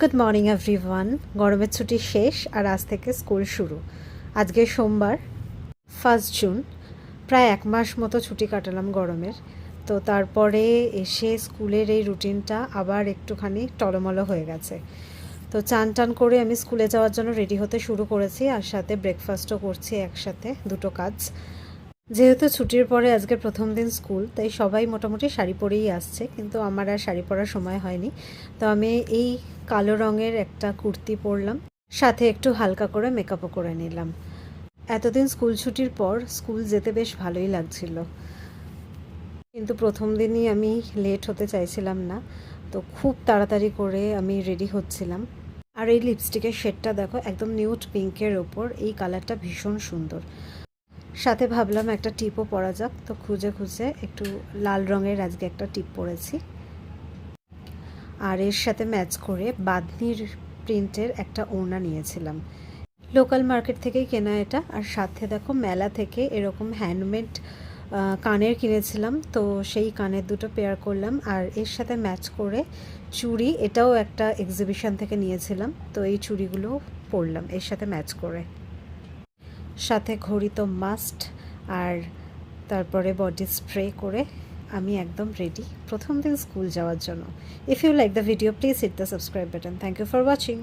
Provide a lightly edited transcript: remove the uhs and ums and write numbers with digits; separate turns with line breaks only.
Good morning everyone. গরমের ছুটি শেষ আর আজ থেকে স্কুল শুরু। আজকে সোমবার 1 জুন। প্রায় 1 মাস মতো ছুটি কাটালাম গরমের। তো তারপরে এসে স্কুলের এই রুটিনটা আবার একটুখানি টলমলো হয়ে গেছে। তো চান টান করে আমি স্কুলে যাওয়ার জন্য রেডি হতে শুরু করেছি, আর সাথে ব্রেকফাস্টও করছি একসাথে, দুটো কাজ। যেহেতু ছুটির পরে আজকে প্রথম দিন স্কুল, তাই সবাই মোটামুটি শাড়ি পরেই আসছে, কিন্তু আমার আর শাড়ি পরার সময় হয়নি। তো আমি এই কালো রঙের একটা কুর্তি পরলাম, সাথে একটু হালকা করে মেকআপও করে নিলাম। এতদিন স্কুল ছুটির পর স্কুল যেতে বেশ ভালোই লাগছিল, কিন্তু প্রথম দিনই আমি লেট হতে চাইছিলাম না। তো খুব তাড়াতাড়ি করে আমি রেডি হচ্ছিলাম। আর এই লিপস্টিকের শেডটা দেখো, একদম নিউট পিঙ্কের ওপর এই কালারটা ভীষণ সুন্দর। সাথে ভাবলাম একটা টিপও পরা যাক, তো খুঁজে খুঁজে একটু লাল রঙের আজকে একটা টিপ পরেছি। আর এর সাথে ম্যাচ করে বাঁধনির প্রিন্টের একটা ওড়না নিয়েছিলাম, লোকাল মার্কেট থেকেই কেনা এটা। আর সাথে দেখো মেলা থেকে এরকম হ্যান্ডমেড কানের কিনেছিলাম, তো সেই কানের দুটো পেয়ার করলাম। আর এর সাথে ম্যাচ করে চুড়ি, এটাও একটা এক্সিবিশন থেকে নিয়েছিলাম, তো এই চুড়িগুলো পরলাম এর সাথে ম্যাচ করে। সাথে ঘড়ি তো মাস্ট। আর তারপরে বডি স্প্রে করে আমি একদম রেডি প্রথম দিন স্কুল যাওয়ার জন্য। If you like the video, please hit the subscribe button. Thank you for watching.